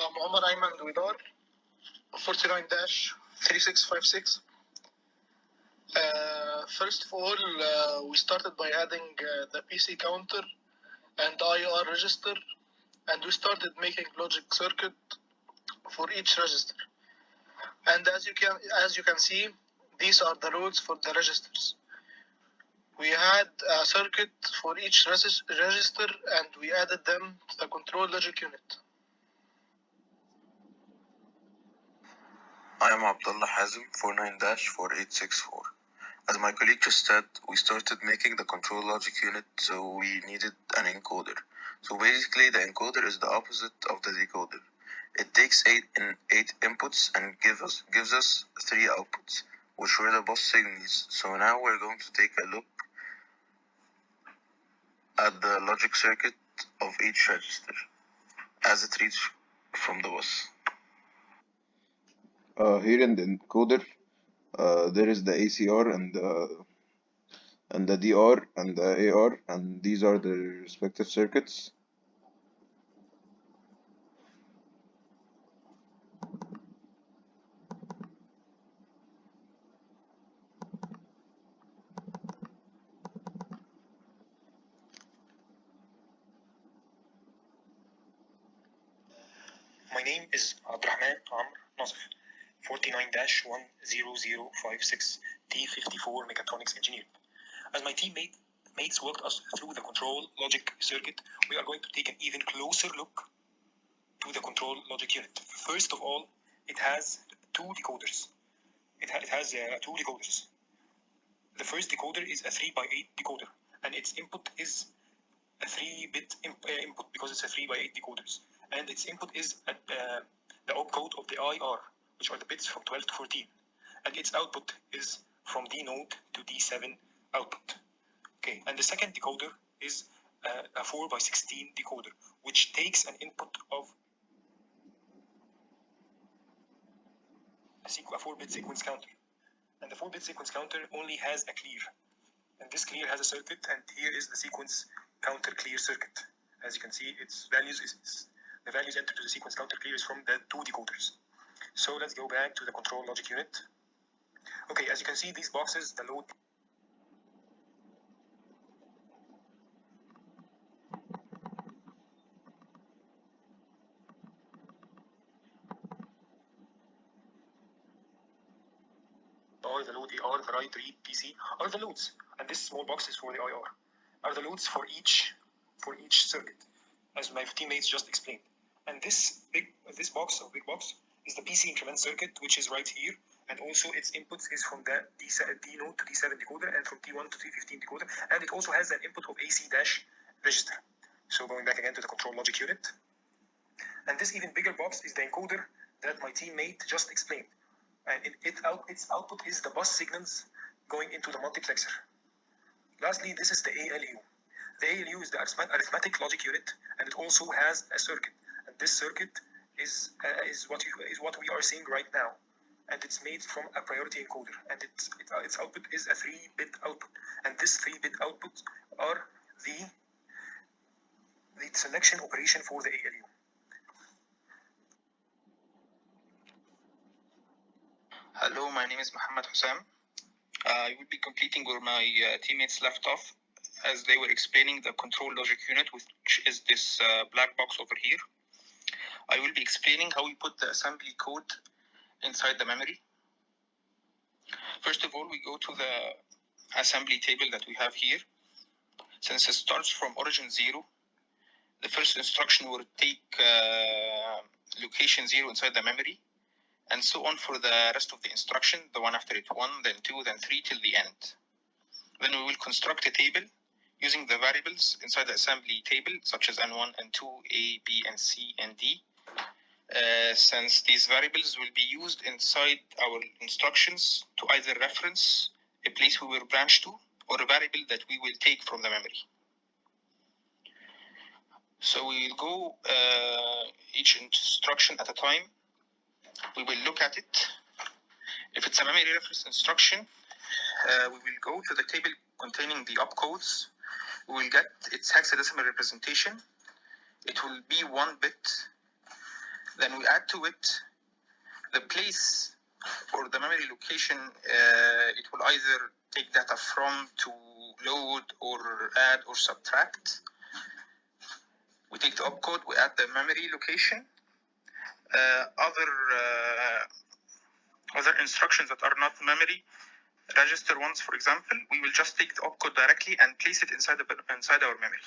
Omar dewidar 49-3656. First of all, we started by adding the PC counter and IR register, and we started making logic circuit for each register. And as you can see, these are the loads for the registers. We had a circuit for each register, and we added them to the control logic unit. I am Abdallah Hazem, 49-4864. As my colleague just said, we started making the control logic unit, so we needed an encoder. So basically, the encoder is the opposite of the decoder. It takes eight inputs and gives us 3 outputs, which were the bus signals. So now we're going to take a look at the logic circuit of each register as it reads from the bus. Here in the encoder, there is the ACR and the DR and the AR, and these are the respective circuits. My name is Abdelrahman 49-10056 T54 Mechatronics Engineer. As my teammates walked us through the control logic circuit, we are going to take an even closer look to the control logic unit. First of all, it has 2 decoders. It has 2 decoders. The first decoder is a 3x8 decoder, and its input is a 3-bit input because it's a 3x8 decoders. And its input is at the opcode of the IR, which are the bits from 12 to 14. And its output is from D node to D7 output. Okay, and the second decoder is a 4x16 decoder, which takes an input of a 4-bit sequence counter. And the 4-bit sequence counter only has a clear. And this clear has a circuit, and here is the sequence counter clear circuit. As you can see, its values the values entered to the sequence counter clear is from the 2 decoders. So let's go back to the control logic unit. Okay, as you can see, these boxes, the load or the load AR, the write, read, PC are the loads, and this small box is for the IR. Are the loads for each circuit, as my teammates just explained. And this big box is the PC increment circuit, which is right here, and also its inputs is from the D node to D7 decoder and from D1 to D15 decoder, and it also has an input of AC dash register. So going back again to the control logic unit, and this even bigger box is the encoder that my teammate just explained, and its output is the bus signals going into the multiplexer. Lastly, this is the ALU. The ALU is the arithmetic logic unit, and it also has a circuit. And this circuit is what we are seeing right now, and it's made from a priority encoder, and its output is a 3-bit output, and this 3-bit output are the selection operation for the ALU. Hello, my name is Mohamed Hossam. I will be completing where my teammates left off, as they were explaining the control logic unit, which is this black box over here. I will be explaining how we put the assembly code inside the memory. First of all, we go to the assembly table that we have here. Since it starts from origin 0, the first instruction will take location 0 inside the memory, and so on for the rest of the instruction, the one after it 1, then 2, then 3 till the end. Then we will construct a table using the variables inside the assembly table, such as N1, N2, A, B, and C, and D. Since these variables will be used inside our instructions to either reference a place we will branch to or a variable that we will take from the memory. So we will go each instruction at a time. We will look at it. If it's a memory reference instruction, we will go to the table containing the opcodes. We will get its hexadecimal representation. It will be 1 bit. Then we add to it the place for the memory location. It will either take data from, to load, or add or subtract. We take the opcode, we add the memory location. Other instructions that are not memory register ones, for example, we will just take the opcode directly and place it inside our memory.